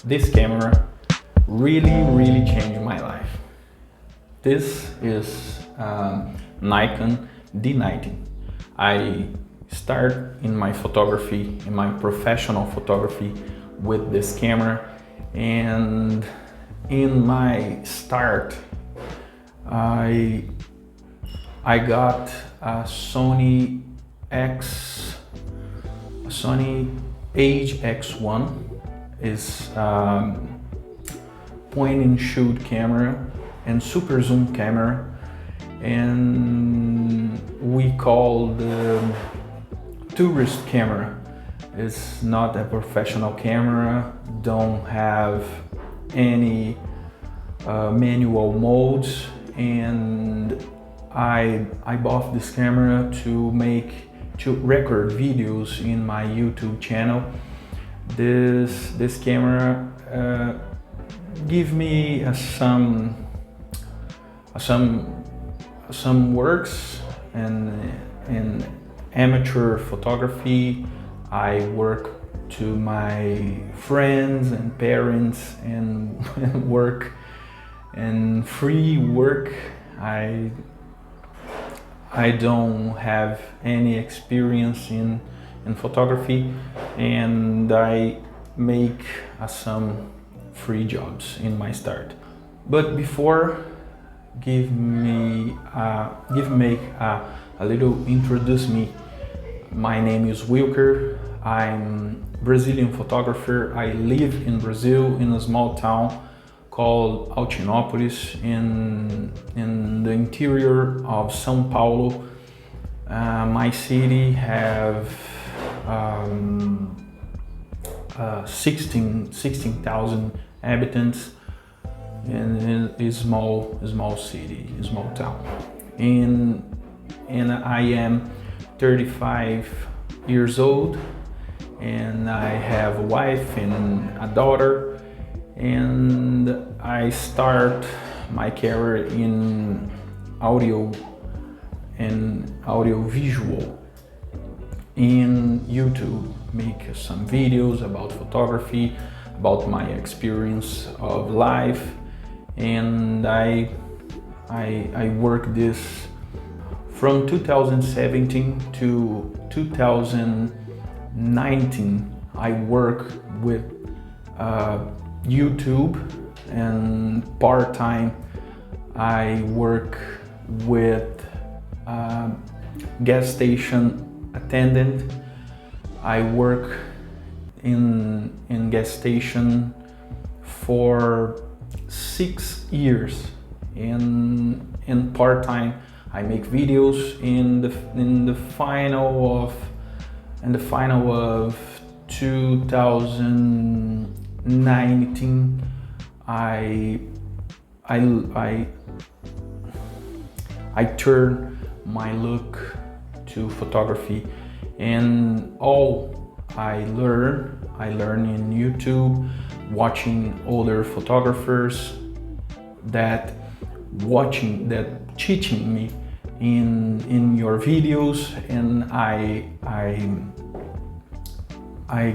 This camera really changed my life. This is Nikon D90. I start in my photography, in my professional photography with this camera, and in my start I got a Sony Age X1 is point and shoot camera and super zoom camera, and we call the tourist camera. It's not a professional camera, don't have any manual modes, and I bought this camera to record videos in my YouTube channel. This camera give me some works in amateur photography. I work to my friends and parents and work and free work. I don't have any experience in photography, and I make some free jobs in my start. But before give me a little introduce me. My name is Wilker. I'm Brazilian photographer. I live in Brazil in a small town called Altinópolis in the interior of São Paulo. My city have 16,000 inhabitants, and it's small city, small town. And I am 35 years old, and I have a wife and a daughter, and I start my career in audio visual in YouTube, make some videos about photography, about my experience of life, and I work this from 2017 to 2019. I work with YouTube, and part-time I work with gas station attendant. I work in gas station for 6 years. In part-time I make videos. In the final of 2019 I turn my look to photography, and all I learn in YouTube, watching other photographers that teaching me in your videos, and I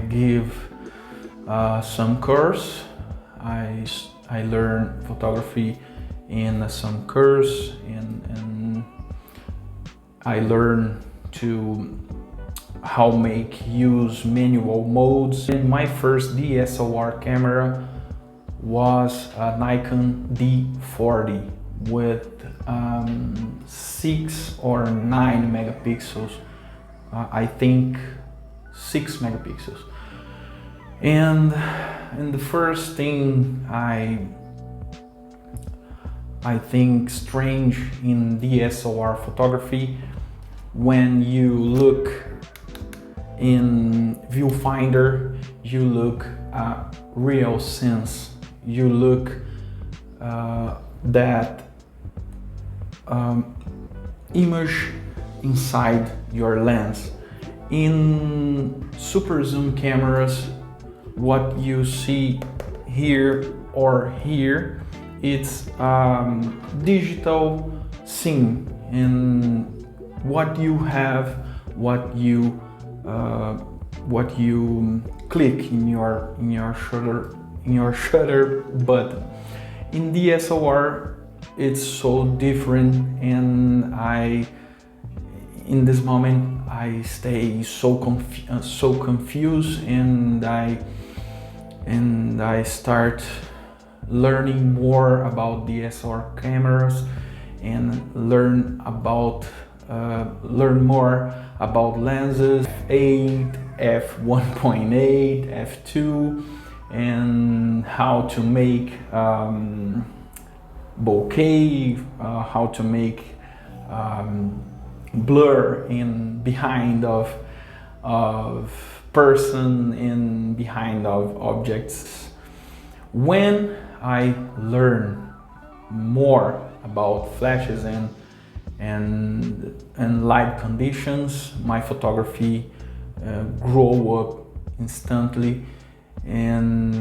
give some course. I learn photography in some course, and I learn to how use manual modes. And my first DSLR camera was a Nikon D40 with 6 or 9 megapixels. I think 6 megapixels. And the first thing I think strange in DSLR photography, when you look in viewfinder, you look at real sense. You look that image inside your lens. In super zoom cameras, what you see here or here, it's digital scene, and what you have, what you click in your in your shutter button. In DSLR, it's so different, and in this moment I stay so confused, and I start learning more about DSLR cameras and learn more about lenses, f8, f1.8, f2, and how to make bokeh, how to make blur in behind of person and behind of objects. When I learn more about flashes and light conditions, my photography grow up instantly, and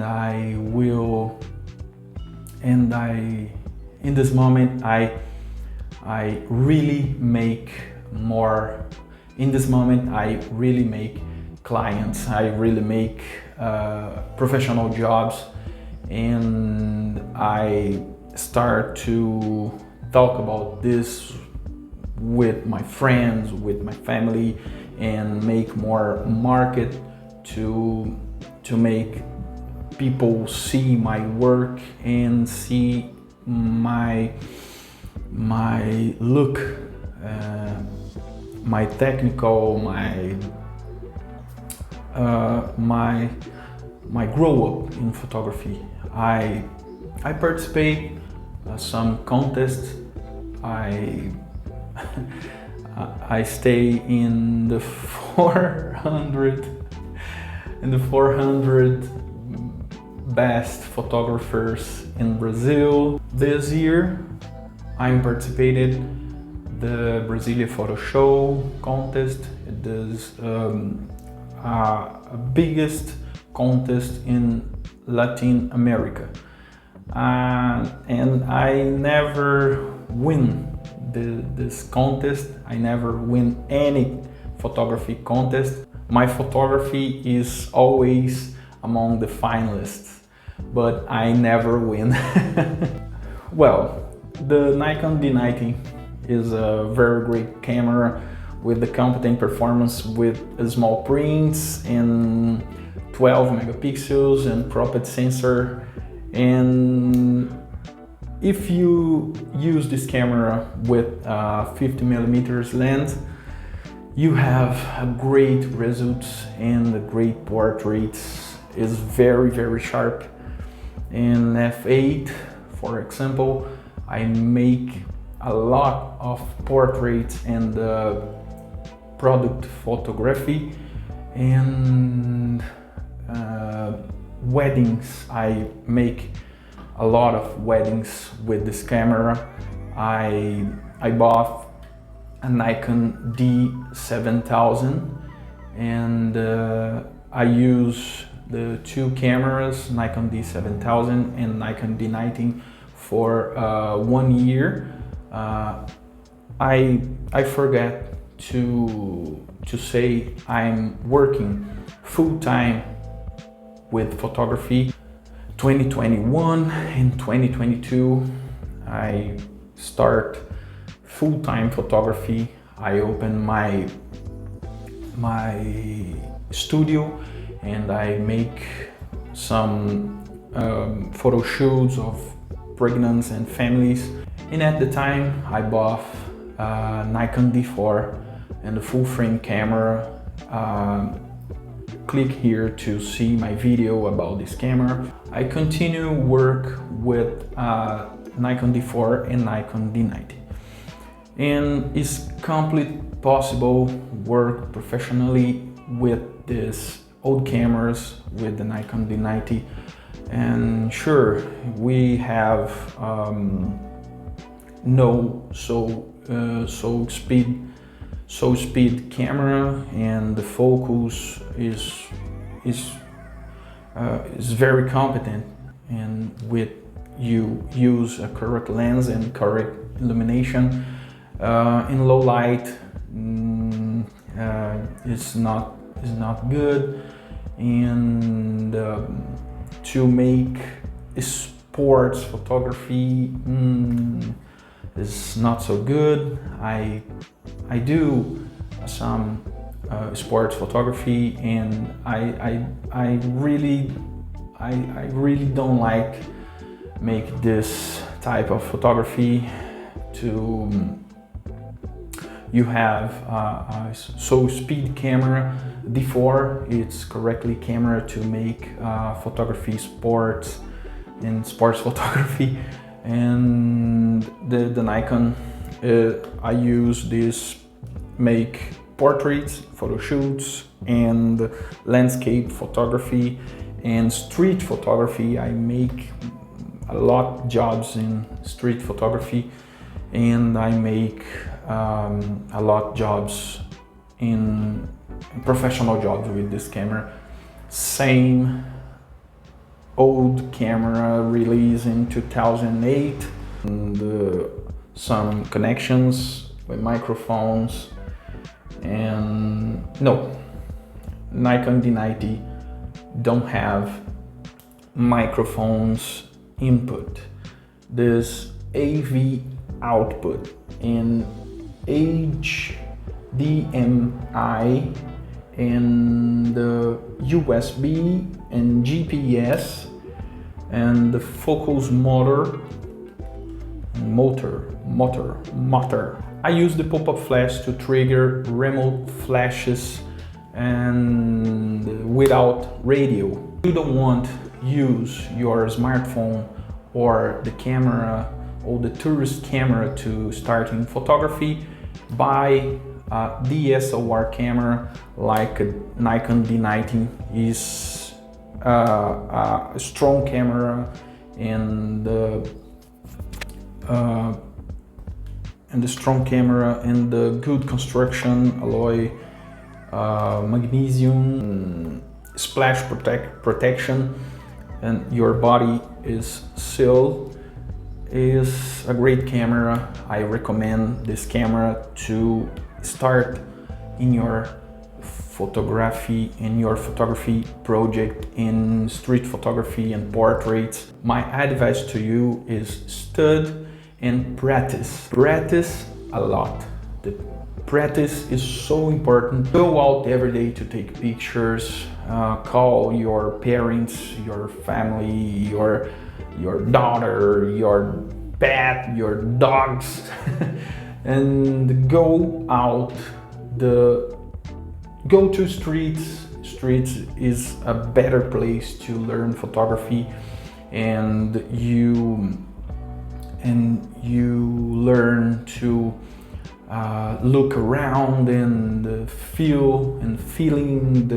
in this moment I really make more. In this moment I really make clients, I really make professional jobs, and I start to talk about this with my friends, with my family, and make more market to make people see my work and see my look, my technical, my grow up in photography. I participate some contests. I stay in the 400 best photographers in Brazil. This year I participated the Brasilia Photo Show contest. It is biggest contest in Latin America, and I never win this contest. I never win any photography contest. My photography is always among the finalists, but I never win. Well, the Nikon D90 is a very great camera with the competent performance, with small prints and 12 megapixels and cropped sensor. And if you use this camera with 50mm lens, you have a great results and the great portraits. Is very sharp. In f8, for example, I make a lot of portraits and product photography, and weddings. I make a lot of weddings with this camera. I bought a Nikon D7000, and I use the two cameras, Nikon D7000 and Nikon D90, for 1 year. I forget to say I'm working full-time with photography. 2021 and 2022 I start full-time photography. I open my studio and I make some photo shoots of pregnant and families. And at the time I bought Nikon D4 and the full frame camera. Click here to see my video about this camera. I continue work with Nikon D4 and Nikon D90, and it's completely possible work professionally with these old cameras, with the Nikon D90. And sure, we have speed camera, and the focus is very competent, and with you use a correct lens and correct illumination in low light, it's not good, and to make sports photography is not so good. I do some sports photography, and I really don't like make this type of photography. To you have a so speed camera. D4, it's correctly camera to make photography sports and sports photography, and the Nikon I use this make portraits, photo shoots, and landscape photography and street photography. I make a lot jobs in street photography, and I make a lot jobs in professional jobs with this camera. Same old camera released in 2008, and some connections with microphones, and no, Nikon D90 don't have microphones input. This AV output in HDMI and the USB and GPS and the focus motor. I use the pop-up flash to trigger remote flashes and without radio. You don't want to use your smartphone or the camera or the tourist camera to start in photography. Buy a DSLR camera like a Nikon D90 is a strong camera, and the strong camera and the good construction, alloy, magnesium, splash protection, and your body is sealed, is a great camera. I recommend this camera to start in your photography project in street photography and portraits. My advice to you is study and practice. Practice a lot. The practice is so important. Go out every day to take pictures, call your parents, your family, your daughter, your pet, your dogs, and go out. Go to streets. Streets is a better place to learn photography, and you learn to look around and feel and feeling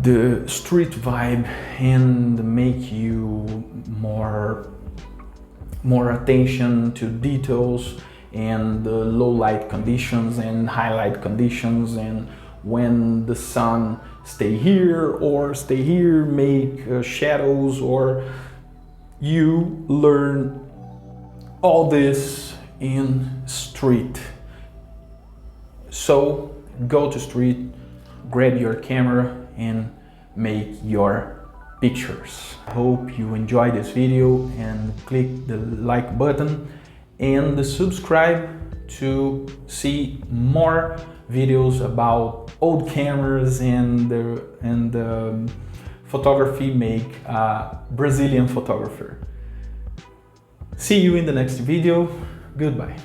the street vibe, and make you more attention to details and the low light conditions and highlight conditions, and when the sun stay here or stay here, make shadows, or you learn all this in street. So go to street, grab your camera and make your pictures. I hope you enjoyed this video, and click the like button and the subscribe to see more videos about old cameras and photography make a Brazilian photographer. See you in the next video. Goodbye.